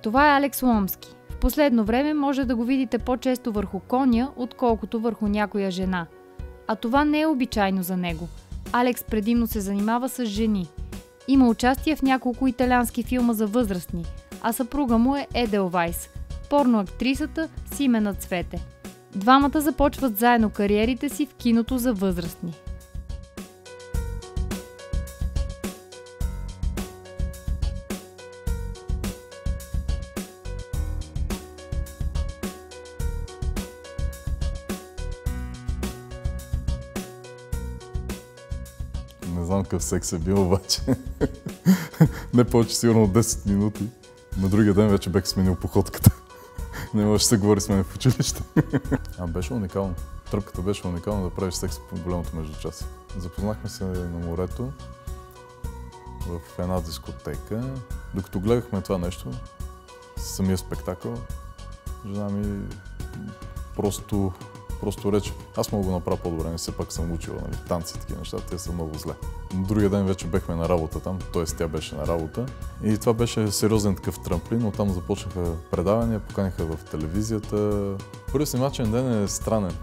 Това е Алекс Ломски. В последно време може да го видите по-често върху коня, отколкото върху някоя жена. А това не е обичайно за него. Алекс предимно се занимава с жени. Има участие в няколко италиански филма за възрастни, а съпруга му е Еделвайс, порноактрисата Симена Цвете. Двамата започват заедно кариерите си в киното за възрастни. Не знам какъв секс е бил, обаче не повече сигурно от 10 минути. На другия ден вече бях сменил походката. Не може да се говори с мен в училище. Беше уникално. Тръпката беше уникална да правиш секс по голямото междучасие. Запознахме се на морето в една дискотека. Докато гледахме това нещо, самия спектакъл, жена ми просто рече, аз мога да го направя по-добре, не все пак съм учила, нали, танци и такива неща, те са много зле. На другия ден вече бехме на работа там, т.е. тя беше на работа и това беше сериозен такъв трамплин, оттам започнаха предавания, поканиха в телевизията. Първият снимачен ден е странен.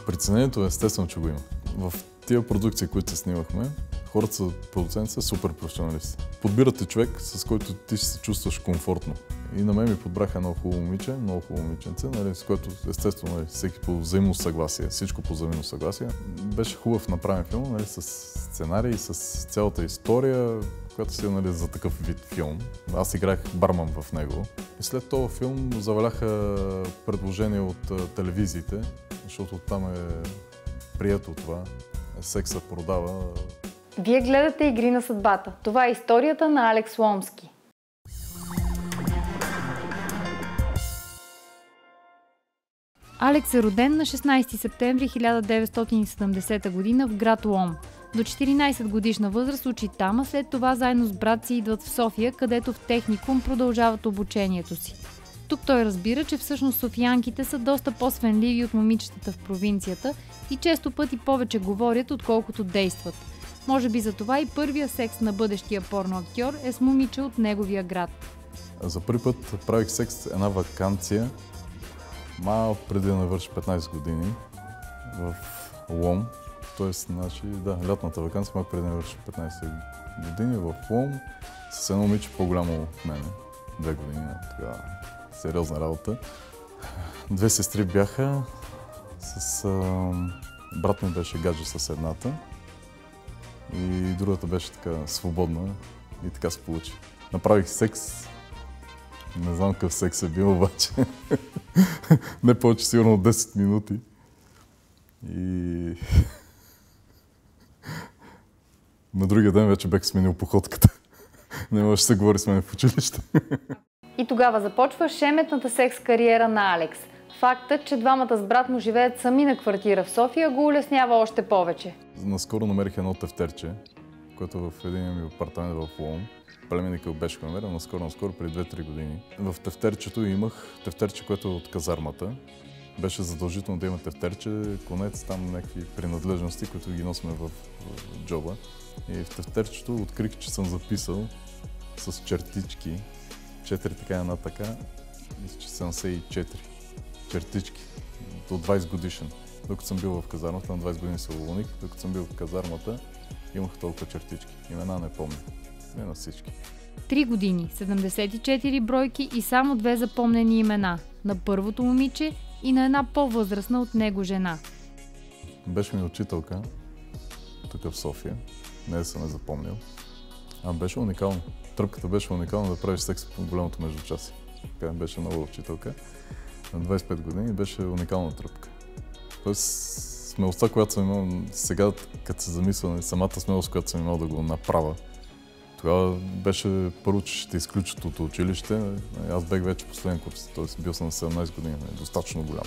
Преценението естествено, че го има. В тия продукции, които се снимахме, хората са продуценти, са супер професионалисти. Подбирате човек, с който ти ще се чувстваш комфортно. И на мен ми подбраха едно хубаво момиче, много хубаво момиченце, нали, с което естествено нали, всеки по взаимно съгласие, всичко по взаимно съгласие. Беше хубав направен филм, нали, с сценарий, с цялата история, която си нали, за такъв вид филм. Аз играх барман в него. И след този филм заваляха предложения от телевизиите, защото там е прието това. Секса продава. Вие гледате Игри на съдбата. Това е историята на Алекс Ломски. Алекс е роден на 16 септември 1970 г. в град Лом. До 14 годишна възраст учи там, а след това заедно с брат си идват в София, където в техникум продължават обучението си. Тук той разбира, че всъщност софиянките са доста по-свенливи от момичетата в провинцията и често пъти повече говорят, отколкото действат. Може би за това и първия секс на бъдещия порноактьор е с момиче от неговия град. За първи път правих секс една ваканция, малко преди да навърши 15 години в Лом. Тоест, значи, да, лятната ваканция, малко преди да навърши 15 години в Лом с едно момиче по-голямо от мене. 2 години, тогава сериозна работа. 2 сестри бяха, брат ми беше гадже с едната и другата беше така свободна и така се получи. Направих секс, не знам какъв секс е бил, обаче не повече сигурно от 10 минути. И на другия ден вече бях сменил походката. Не може да се говори с мен в училище. И тогава започва шеметната секс кариера на Алекс. Фактът, че двамата с брат му живеят сами на квартира в София, го улеснява още повече. Наскоро намерих едно тефтерче, което в един ми апартамент в Лом. Племенника беше го намерил наскоро, преди 2-3 години. В тефтерчето имах тефтерче, което е от казармата. Беше задължително да има тефтерче, конец, там някакви принадлежности, които ги носим в джоба. И в тефтерчето открих, че съм записал с чертички, 4 така, една така, мисля, че 74 чертички до 20 годишен. Докато съм бил в казармата, на 20 години се уволних, докато съм бил в казармата, имах толкова чертички. Имена не помня. Не на всички. 3 години, 74 бройки и само 2 запомнени имена. На първото момиче и на една по-възрастна от него жена. Беше ми учителка, тук в София. Не да съм я запомнил. Беше уникално. Тръпката беше уникална да правиш секс по голямото междучасие. Така беше нова учителка. На 25 години беше уникална тръпка. Тоест, смелостта, която съм имал сега, като се замисля, самата смелост, която съм имал да го направя, тогава беше първо, че ще изключат от училище. Аз бях вече последен курс, т.е. бил съм на 17 години, достатъчно голям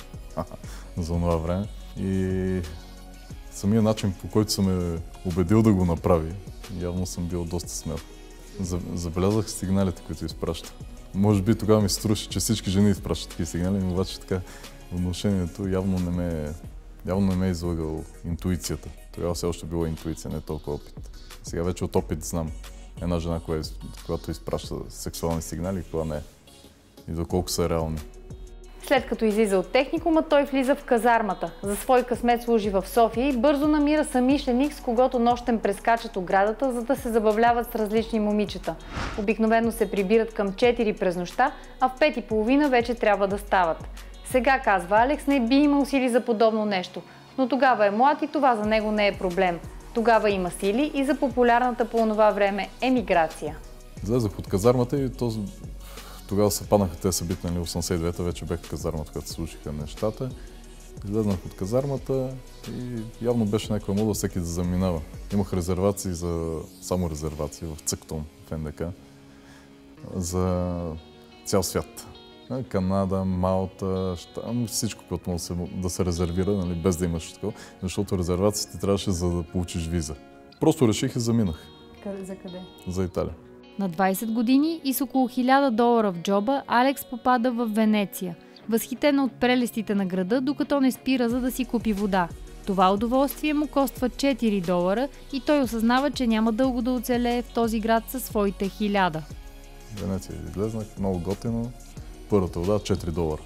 за това време. И самия начин, по който съм ме убедил да го направи, явно съм бил доста смел. Забелязах сигналите, които изпраща. Може би тогава ми се струваше, че всички жени изпращат такива сигнали, но обаче така отношението явно не ме е излагал интуицията. Тогава все още била интуиция, не толкова опит. Сега вече от опит знам една жена, която изпраща сексуални сигнали и кога не. и доколко са реални. След като излиза от техникума, той влиза в казармата. За свой късмет служи в София и бързо намира съмишленик, с когото нощем прескачат оградата, за да се забавляват с различни момичета. Обикновено се прибират към 4 през нощта, а в 5:30 вече трябва да стават. Сега, казва Алекс, не би имал сили за подобно нещо, но тогава е млад и това за него не е проблем. Тогава има сили и за популярната по онова време емиграция. Излезах от казармата и тогава се паднаха тези събития, 89-та вече бях в казармата, когато се случиха нещата. Излезнах от казармата и явно беше някаква мода всеки да заминава. Имах резервации само резервации в Цъктон, в НДК, за цял свят. Канада, Малта, всичко, което може да се резервира, нали, без да имаш такова, защото резервациите трябваше за да получиш виза. Просто реших и заминах. За къде? За Италия. На 20 години и с около $1000 в джоба, Алекс попада в Венеция, възхитена от прелестите на града, докато не спира, за да си купи вода. Това удоволствие му коства $4 и той осъзнава, че няма дълго да оцелее в този град със своите 1000. В Венеция излезнах, много готино. Първата вода $4.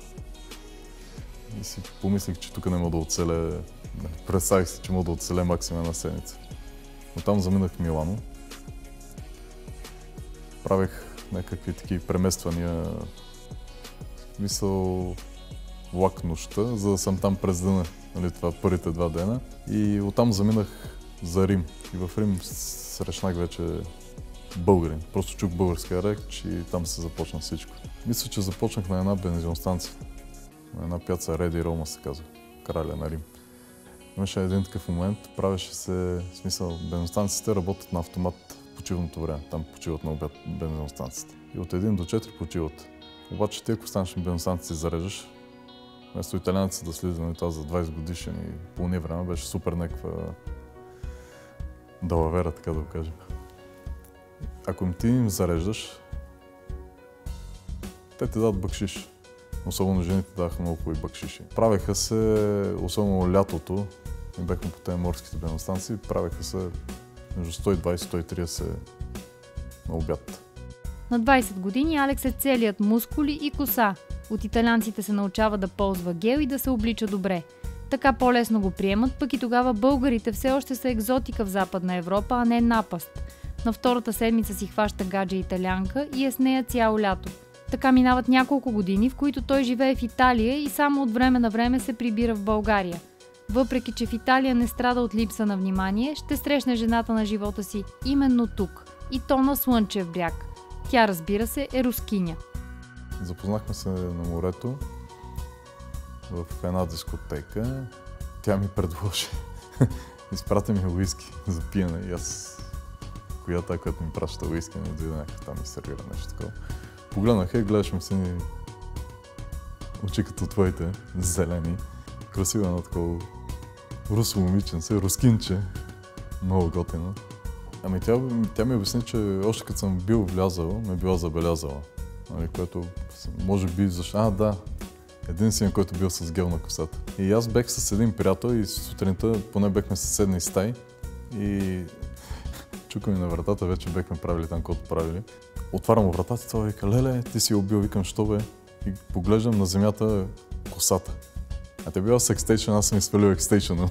И си помислих, че тук не мога да оцеле. Представих си, че мога да оцеле максимум една седмица. Но там заминах в Милано. Правех някакви такива премествания, мисъл влак нощта, за да съм там през деня, нали, това първите 2 дена. И оттам заминах за Рим. И в Рим срещнах вече българин. Просто чух българска реч и там се започна всичко. Мисля, че започнах на една бензиностанция. На една пяца Реди Рома се казва, краля на Рим. Имаше един такъв момент, правеше се, в смисъл, бензиностанциите работят на автомат в почивното време. Там почиват на обяд бензиностанциите. И от 1 до 4 почиват. Обаче ти, ако станеш на бензиностанция и зареждаш, вместо италианците да слиза на това за 20 годишен и по уния време, беше супер някаква далавера, така да го кажем. Ако ти им зареждаш, те ти дадат бакшиш. Особено жените даваха много хубави бакшиши. Правеха се, особено лятото, и бяхме по тези морските бензиностанции, правеха се между 120-130 на обяд. На 20 години Алекс е целият мускули и коса. От италианците се научава да ползва гел и да се облича добре. Така по-лесно го приемат, пък и тогава българите все още са екзотика в Западна Европа, а не напаст. На втората седмица си хваща гадже италианка и е с нея цяло лято. Така минават няколко години, в които той живее в Италия и само от време на време се прибира в България. Въпреки че в Италия не страда от липса на внимание, ще срещне жената на живота си именно тук. И то на Слънчев бряг. Тя, разбира се, е рускиня. Запознахме се на морето в една дискотека. Тя ми предложи. Изпрати ми уиски за пиене и аз, която ми праща уиски, не дойде някакъв там и сервира нещо такова. Погледнаха и гледаш се ни очи като твоите, зелени. Красиво едно такова русо момиченце, рускинче, много готино. Ами тя ми обясни, че още като съм бил влязал, ме била забелязала. Нали, което може би защо... да, единствен, който бил с гел на косата. И аз бех с един приятел и сутринта поне бехме съседни стаи и чука ми на вратата, вече бехме правили там, каквото правили. Отварям вратата и това вика, леле, ти си убил, викам, що бе? И поглеждам на земята косата. А те била с екстейшън, аз съм изпалил екстейшъна.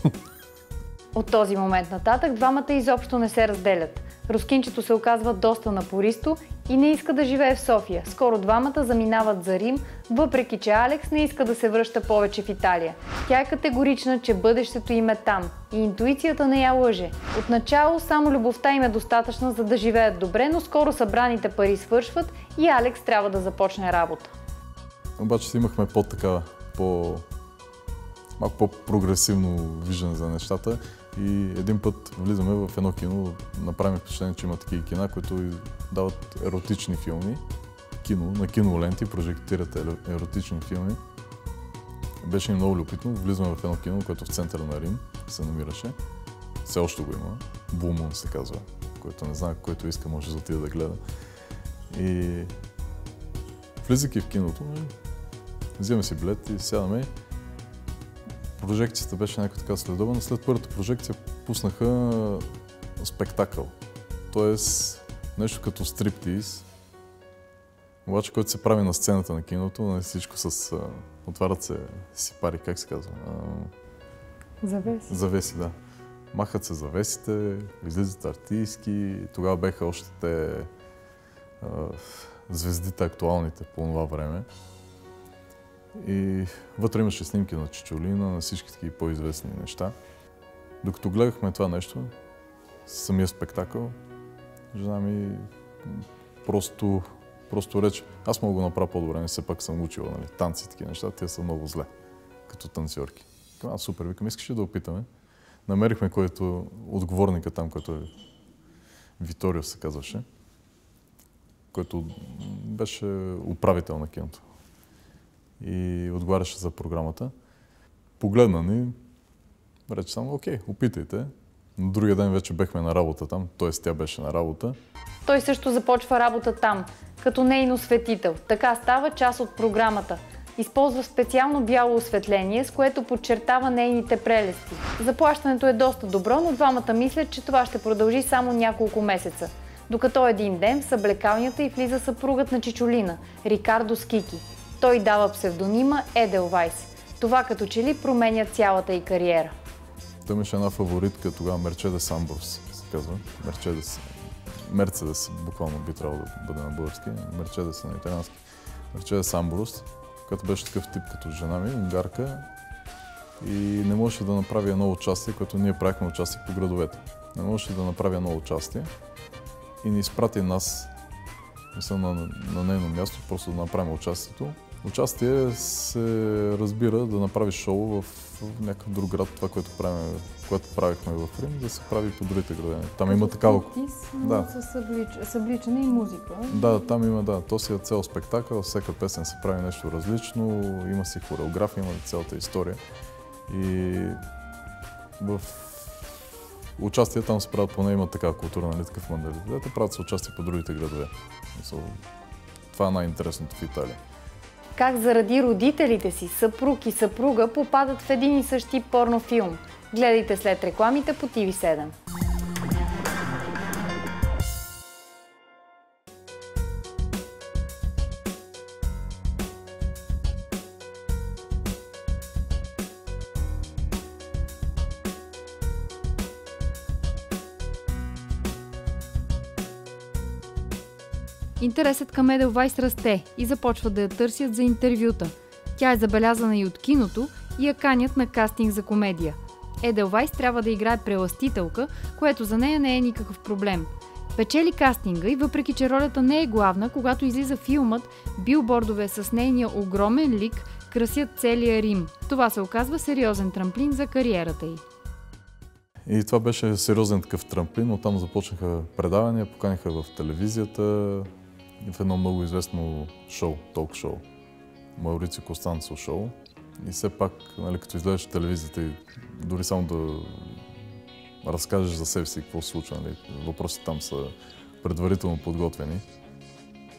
От този момент нататък двамата изобщо не се разделят. Рускинчето се оказва доста напористо и не иска да живее в София. Скоро двамата заминават за Рим, въпреки че Алекс не иска да се връща повече в Италия. Тя е категорична, че бъдещето им е там и интуицията не я лъже. Отначало само любовта им е достатъчна, за да живеят добре, но скоро събраните пари свършват и Алекс трябва да започне работа. Обаче имахме малко по-прогресивно виждане за нещата и един път влизаме в едно кино, направим впечатление, че има такива кина, които дават еротични филми. На киноленти прожектират еротични филми. Беше много любопитно. Влизаме в едно кино, което в центъра на Рим се намираше. Все още го има. Blue Moon се казва, който не знае, който иска може да отиде да гледа. И влизайки в киното, взимаме си билет и сядаме. Прожекцията беше някаква така следобна. След първата прожекция пуснаха спектакъл. Тоест нещо като стриптиз. Обаче, който се прави на сцената на киното, нали, всичко с... отварят се сипари, как се казва? Завеси. Завеси, да. Махат се завесите, излизат артистки. Тогава беха още те звездите актуалните по това време. И вътре имаше снимки на Чичолина, на всички такива по-известни неща. Докато гледахме това нещо, самия спектакъл, жена ми просто рече, аз мога да го направя по-добре, не все пак съм учила, нали, танци и такива неща, те са много зле, като танцорки. Супер, викам, искаш ли да опитаме? Намерихме който отговорника там, който е Виторио се казваше, който беше управител на киното и отговаряше за програмата. Погледна ни, рече само, окей, опитайте. На другия ден вече бехме на работа там, т.е. тя беше на работа. Той също започва работа там, като нейно осветител. Така става част от програмата. Използва специално бяло осветление, с което подчертава нейните прелести. Заплащането е доста добро, но двамата мислят, че това ще продължи само няколко месеца. Докато един ден в съблекалнята й влиза съпругът на Чичолина, Рикардо Скики. Той дава псевдонима Еделвайс. Това като че ли променя цялата й кариера. Той имаше една фаворитка тогава, Мерчедес Амброс, се казва. Мерцедес, буквално би трябвало да бъде на български, Мерчедес на италиански. Мерчедес Амброс, която беше такъв тип като жена ми, унгарка, и не можеше да направи едно участие, което ние правихме участие по градовете. Не можеше да направи едно участие и ни изпрати нас, на нейно място, просто да направим участието. Участие се разбира да направиш шоу в някакъв друг град, това, което правихме в Рим, да се прави по другите градове. Там има такава... Да. С събличане и музика. Да, там има, да. То си е цял спектакъл, всяка песен се прави нещо различно, има си хореография, има цялата история. И в участие там се правят, поне има такава култура, нали, такъв мандалитет, правят се участие по другите градове. Това е най-интересното в Италия. Как заради родителите си, съпруг и съпруга попадат в един и същи порнофилм. Гледайте след рекламите по TV7. Интересът към Еделвайс расте и започват да я търсят за интервюта. Тя е забелязана и от киното и я канят на кастинг за комедия. Еделвайс трябва да играе прелъстителка, което за нея не е никакъв проблем. Печели кастинга и въпреки, че ролята не е главна, когато излиза филмът, билбордове с нейния огромен лик красят целия Рим. Това се оказва сериозен трамплин за кариерата й. И това беше сериозен такъв трамплин, оттам започнаха предавания, поканиха в телевизията, в едно много известно шоу, ток-шоу, Маурици Костанцо шоу. И все пак, нали, като изгледаш телевизията и дори само да разкажеш за себе си какво се случва, нали, въпросите там са предварително подготвени.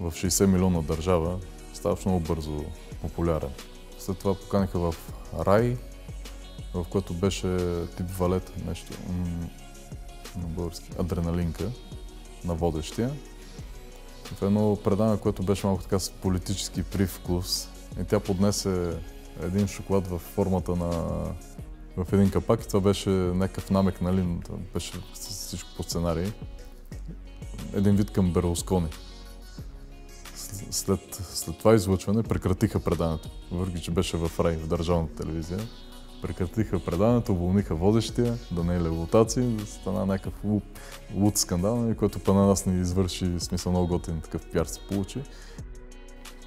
В 60 милиона държава ставаш много бързо популярен. След това поканиха в Рай, в което беше тип валет, нещо на български, адреналинка на водещия. В едно предаване, което беше малко така с политически привкус, и тя поднесе един шоколад в формата в един капак и това беше някакъв намек, нали, беше всичко по сценарий. Един вид към Берлускони. След това излъчване прекратиха предаването, въпреки че беше в Рай, в държавната телевизия. Прекратиха предаването, уволниха водещия, Даниеле Лутаци, стана някакъв луд скандал, който па на нас ни извърши, смисъл много готин такъв пиар се получи.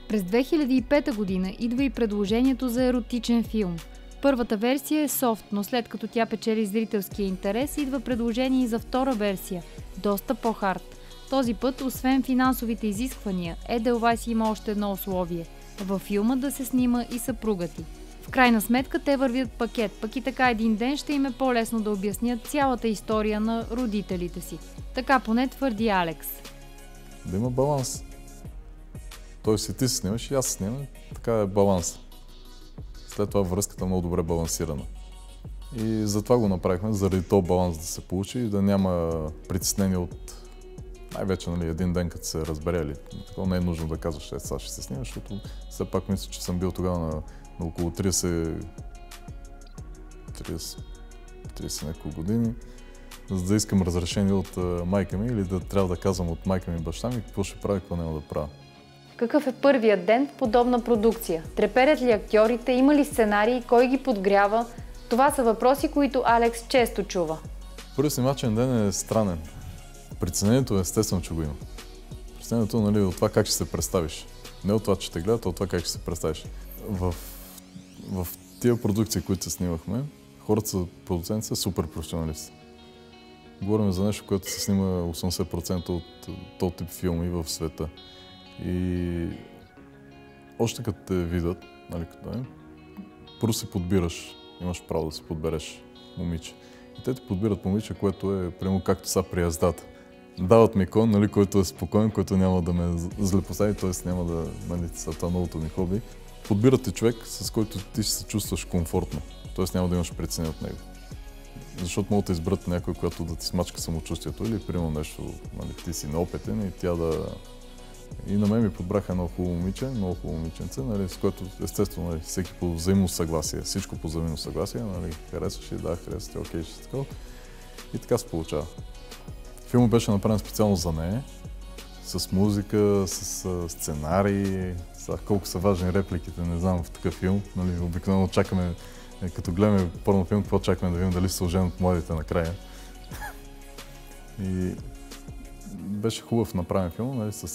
През 2005 година идва и предложението за еротичен филм. Първата версия е софт, но след като тя печели зрителския интерес, идва предложение и за втора версия, доста по-хард. Този път, освен финансовите изисквания, Еделвайс има още едно условие – във филма да се снима и съпругът й. В крайна сметка те вървят пакет, пък и така един ден ще им е по-лесно да обяснят цялата история на родителите си. Така поне твърди Алекс. Да има баланс. Тоест и ти се снимаш и аз се снимам, така е баланс. След това връзката е много добре балансирана. И затова го направихме, заради този баланс да се получи и да няма притеснение от най-вече нали, един ден, като се разберели, такова не е нужно да казваш, сега ще се снимаш, защото все пак мисля, че съм бил тогава на около 30 няколко години, за да искам разрешение от майка ми или да трябва да казвам от майка ми и баща ми какво ще правя, какво няма да правя. Какъв е първият ден в подобна продукция? Треперят ли актьорите? Има ли сценарии? Кой ги подгрява? Това са въпроси, които Алекс често чува. Първият снимачен ден е странен. Притеснението естествено, че го има. Притеснението нали, от това как ще се представиш. Не от това, че те гледат, а от това как ще се представиш. В тия продукции, които се снимахме, хората са продуценти са супер професионалисти. Говорим за нещо, което се снима 80% от този тип филми в света. И още като те видят, нали, първо си подбираш, имаш право да си подбереш момиче. И те ти подбират момиче, което е прямо както са при яздата. Дават ми кон, нали, който е спокоен, който няма да ме злепостави, т.е. няма да, нали, това новото ми хоби. Подбират ти човек, с който ти ще се чувстваш комфортно, т.е. няма да имаш притеснение от него. Защото могат да изберат някой, който да ти смачка самочувствието или примерно нещо, нали, ти си неопитен и тя да... И на мен ми подбраха едно хубаво момиче, много хубаво момиченце, нали, с което естествено нали, всеки по взаимно съгласие, всичко по взаимно съгласие, нали, харесваш и да, харесвате, окей, ще такова. И така се получава. Филмът беше направен специално за нея, с музика, с сценарий, колко са важни репликите, не знам в такъв филм. Нали, обикновено чакаме, като гледаме порнофилм, какво чакаме да видим дали се оженят младите накрая. И беше хубав направен филм, нали, с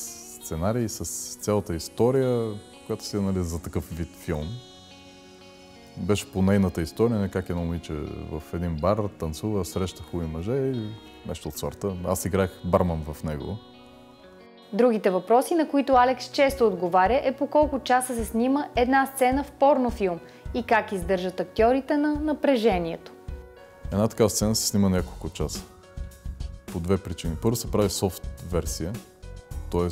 сценарий, с цялата история, която си е нали, за такъв вид филм. Беше по нейната история, как едно момиче в един бар танцува, среща хубави мъже и нещо от сорта. Аз играх барман в него. Другите въпроси, на които Алекс често отговаря, е по колко часа се снима една сцена в порнофилм и как издържат актьорите на напрежението. Една такава сцена се снима няколко часа. По две причини. Първо се прави софт версия, т.е.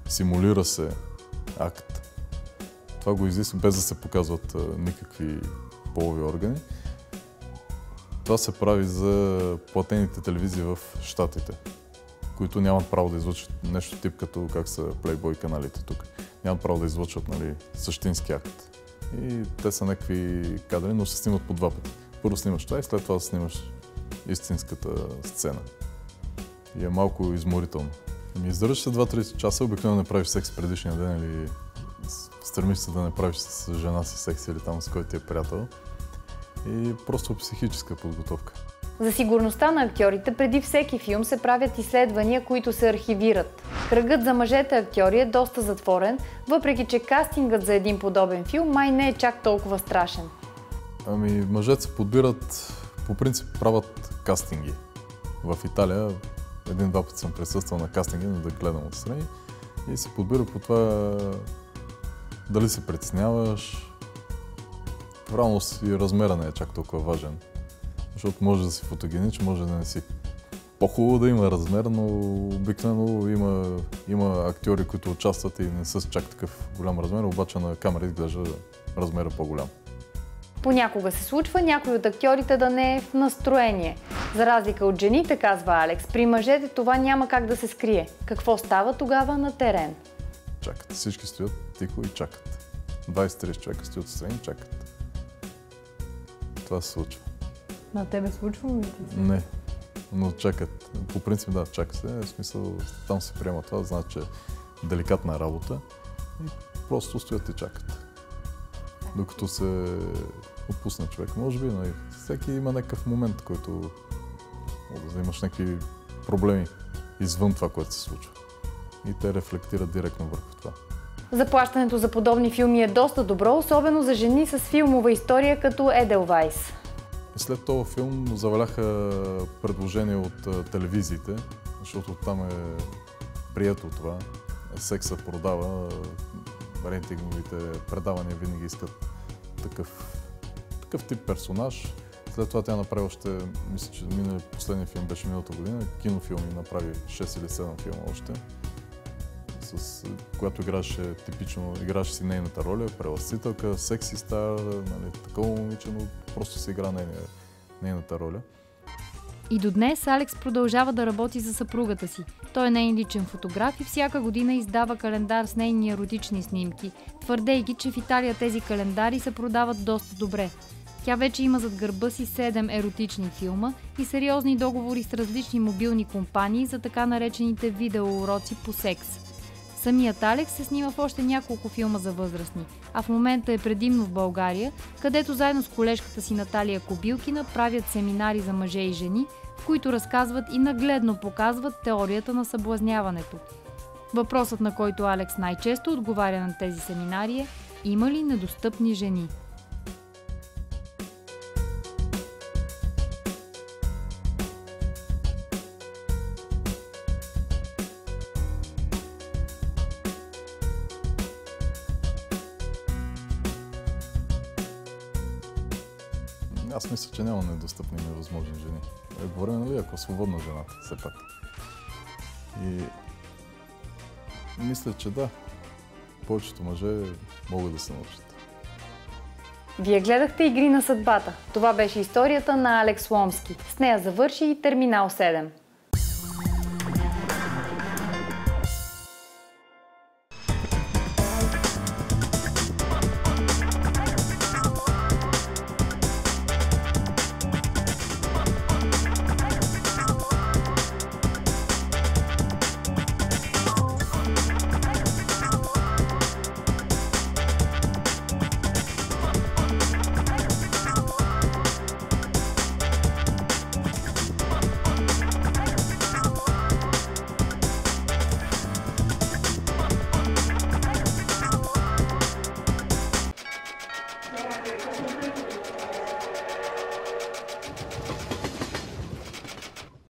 симулира се акт. Това го изисква без да се показват никакви полови органи. Това се прави за платените телевизии в Щатите, които нямат право да излъчват нещо тип като как са Playboy каналите тук. Нямат право да излъчват нали, същински акт. И те са някакви кадри, но се снимат по два пъти. Първо снимаш това и след това снимаш истинската сцена. И е малко изморително. Издържаш се 2-3 часа, обикновено не правиш секс предишния ден или стремиш се да не правиш с жена си секс или там с който ти е приятел. И просто психическа подготовка. За сигурността на актьорите преди всеки филм се правят изследвания, които се архивират. Кръгът за мъжете актьори е доста затворен, въпреки че кастингът за един подобен филм май не е чак толкова страшен. Ами мъжете се подбират, по принцип правят кастинги. В Италия един-два пъти съм присъствал на кастинги, но да гледам отстрани и се подбира по това дали се притесняваш. Правилно и размера не е чак толкова важен, защото може да си фотогеничен, може да не си. По-хубаво да има размер, но обикновено има актьори, които участват и не са чак такъв голям размер, обаче на камера изглежда размера по-голям. Понякога се случва някой от актьорите да не е в настроение. За разлика от жените, казва Алекс, при мъжете това няма как да се скрие. Какво става тогава на терен? Чакат. Всички стоят тихо и чакат. 20-30 човека стоят отстрани и чакат. Това се случва. На тебе случва ли ти се? Не, но чакат. По принцип да, чака се. В смисъл, там се приема това, значи, че е деликатна работа и просто стоят и чакат. Докато се отпусне човек. Може би, но и всеки има някакъв момент, който може да имаш някакви проблеми извън това, което се случва. И те рефлектират директно върху това. Заплащането за подобни филми е доста добро, особено за жени с филмова история като Еделвайс. След този филм заваляха предложения от телевизиите, защото там е прието това. Секса продава, рейтинговите предавания винаги искат такъв тип персонаж. След това тя направи още, мисля, че последния филм беше миналата година, кинофилми направи 6 или 7 филма още, която играеше типично, играеше си нейната роля, прелъстителка, секси стар, нали, такова момиче, но просто се игра нейната роля. И до днес Алекс продължава да работи за съпругата си. Той е нейн личен фотограф и всяка година издава календар с нейни еротични снимки, твърдейки, че в Италия тези календари се продават доста добре. Тя вече има зад гърба си 7 еротични филма и сериозни договори с различни мобилни компании за така наречените видеоуроци по секс. Самият Алекс се снима в още няколко филма за възрастни, а в момента е предимно в България, където заедно с колежката си Наталия Кобилкина правят семинари за мъже и жени, в които разказват и нагледно показват теорията на съблазняването. Въпросът, на който Алекс най-често отговаря на тези семинари е: има ли недостъпни жени? Аз мисля, че няма недостъпни и невъзможни жени. Говорим, нали, ако е свободна жената, все пак. И мисля, че да, повечето мъже могат да се научат. Вие гледахте Игри на съдбата. Това беше историята на Алекс Ломски. С нея завърши и Терминал 7.